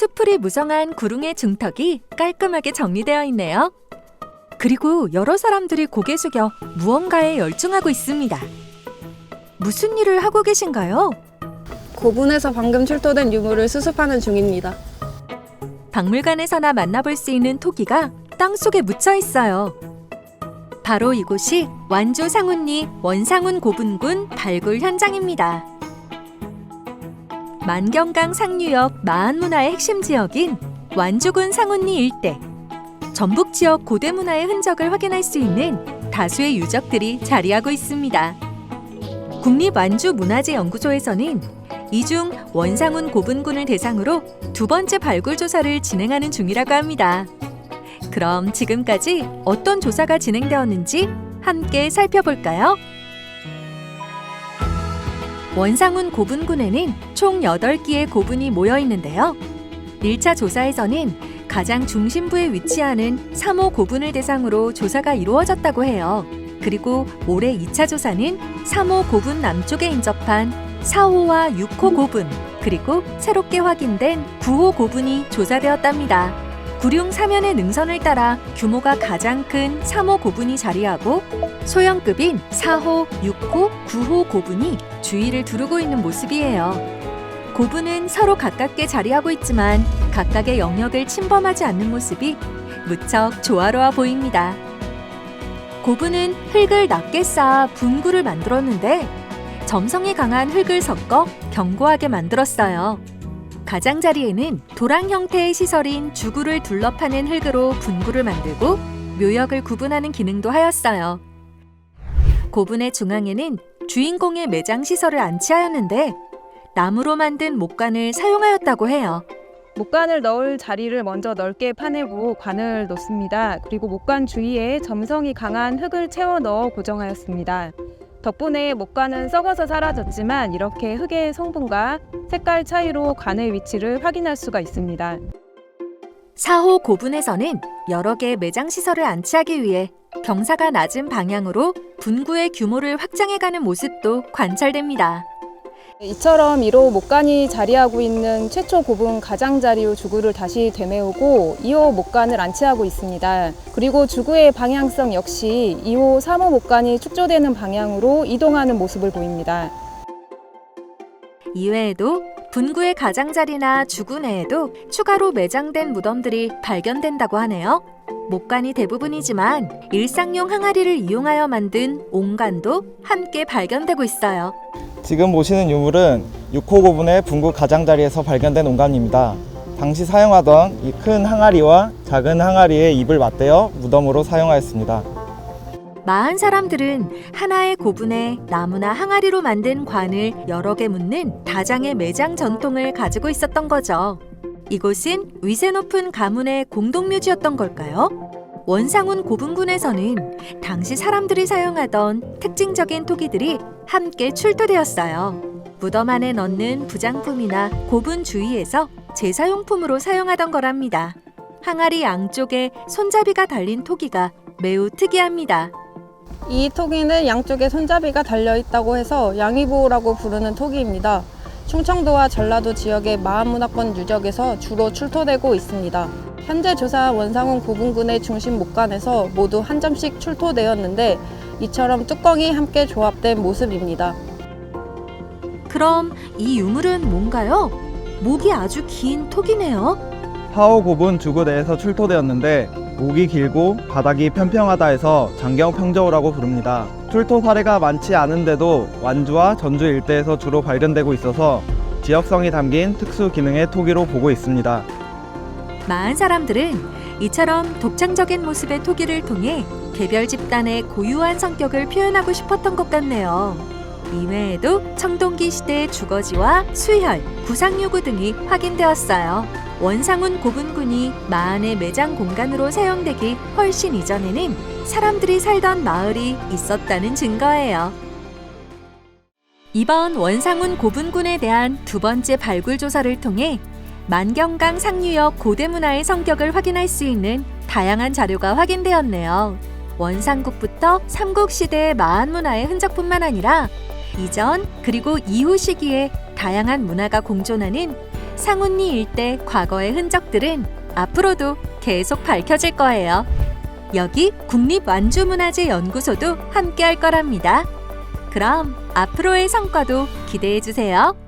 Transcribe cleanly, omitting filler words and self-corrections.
수풀이 무성한 구릉의 중턱이 깔끔하게 정리되어 있네요. 그리고 여러 사람들이 고개 숙여 무언가에 열중하고 있습니다. 무슨 일을 하고 계신가요? 고분에서 방금 출토된 유물을 수습하는 중입니다. 박물관에서나 만나볼 수 있는 토기가 땅속에 묻혀 있어요. 바로 이곳이 완주 상운리 원상훈 고분군 발굴 현장입니다. 만경강 상류역 마한문화의 핵심 지역인 완주군 상운리 일대, 전북 지역 고대 문화의 흔적을 확인할 수 있는 다수의 유적들이 자리하고 있습니다. 국립완주문화재연구소에서는 이중 원상훈 고분군을 대상으로 두 번째 발굴 조사를 진행하는 중이라고 합니다. 그럼 지금까지 어떤 조사가 진행되었는지 함께 살펴볼까요? 원상훈 고분군에는 총 8기의 고분이 모여 있는데요. 1차 조사에서는 가장 중심부에 위치하는 3호 고분을 대상으로 조사가 이루어졌다고 해요. 그리고 올해 2차 조사는 3호 고분 남쪽에 인접한 4호와 6호 고분, 그리고 새롭게 확인된 9호 고분이 조사되었답니다. 구룡 사면의 능선을 따라 규모가 가장 큰 3호 고분이 자리하고 소형급인 4호, 6호, 9호 고분이 주위를 두르고 있는 모습이에요. 고분은 서로 가깝게 자리하고 있지만 각각의 영역을 침범하지 않는 모습이 무척 조화로워 보입니다. 고분은 흙을 낮게 쌓아 분구를 만들었는데 점성이 강한 흙을 섞어 견고하게 만들었어요. 가장자리에는 도랑 형태의 시설인 주구를 둘러파는 흙으로 분구를 만들고 묘역을 구분하는 기능도 하였어요. 고분의 중앙에는 주인공의 매장 시설을 안치하였는데 나무로 만든 목관을 사용하였다고 해요. 목관을 넣을 자리를 먼저 넓게 파내고 관을 놓습니다. 그리고 목관 주위에 점성이 강한 흙을 채워 넣어 고정하였습니다. 덕분에 목관은 썩어서 사라졌지만 이렇게 흙의 성분과 색깔 차이로 관의 위치를 확인할 수가 있습니다. 4호 고분에서는 여러 개의 매장 시설을 안치하기 위해 경사가 낮은 방향으로 분구의 규모를 확장해가는 모습도 관찰됩니다. 이처럼 1호 목관이 자리하고 있는 최초 고분 가장자리로 주구를 다시 되메우고 2호 목관을 안치하고 있습니다. 그리고 주구의 방향성 역시 2호, 3호 목관이 축조되는 방향으로 이동하는 모습을 보입니다. 이외에도 분구의 가장자리나 주구 내에도 추가로 매장된 무덤들이 발견된다고 하네요. 목관이 대부분이지만 일상용 항아리를 이용하여 만든 옹관도 함께 발견되고 있어요. 지금 보시는 유물은 6호 고분의 분구 가장자리에서 발견된 옹관입니다. 당시 사용하던 이 큰 항아리와 작은 항아리의 입을 맞대어 무덤으로 사용하였습니다. 마한 사람들은 하나의 고분에 나무나 항아리로 만든 관을 여러 개 묻는 다장의 매장 전통을 가지고 있었던 거죠. 이곳은 위세 높은 가문의 공동묘지였던 걸까요? 원상훈 고분군에서는 당시 사람들이 사용하던 특징적인 토기들이 함께 출토되었어요. 무덤 안에 넣는 부장품이나 고분 주위에서 제사용품으로 사용하던 거랍니다. 항아리 양쪽에 손잡이가 달린 토기가 매우 특이합니다. 이 토기는 양쪽에 손잡이가 달려있다고 해서 양위보라고 부르는 토기입니다. 충청도와 전라도 지역의 마한문화권 유적에서 주로 출토되고 있습니다. 현재 조사한 원상훈 고분군의 중심 목관에서 모두 한 점씩 출토되었는데 이처럼 뚜껑이 함께 조합된 모습입니다. 그럼 이 유물은 뭔가요? 목이 아주 긴 토기네요. 4호 고분 주구 내에서 출토되었는데 목이 길고 바닥이 평평하다 해서 장경평저우라고 부릅니다. 출토 사례가 많지 않은데도 완주와 전주 일대에서 주로 발견되고 있어서 지역성이 담긴 특수 기능의 토기로 보고 있습니다. 마한 사람들은 이처럼 독창적인 모습의 토기를 통해 개별 집단의 고유한 성격을 표현하고 싶었던 것 같네요. 이외에도 청동기 시대의 주거지와 수혈, 구상유구 등이 확인되었어요. 원상훈 고분군이 마한의 매장 공간으로 사용되기 훨씬 이전에는 사람들이 살던 마을이 있었다는 증거예요. 이번 원상훈 고분군에 대한 두 번째 발굴 조사를 통해 만경강 상류역 고대문화의 성격을 확인할 수 있는 다양한 자료가 확인되었네요. 원상국부터 삼국시대의 마한문화의 흔적뿐만 아니라 이전 그리고 이후 시기에 다양한 문화가 공존하는 상운리 일대 과거의 흔적들은 앞으로도 계속 밝혀질 거예요. 여기 국립완주문화재연구소도 함께할 거랍니다. 그럼 앞으로의 성과도 기대해 주세요.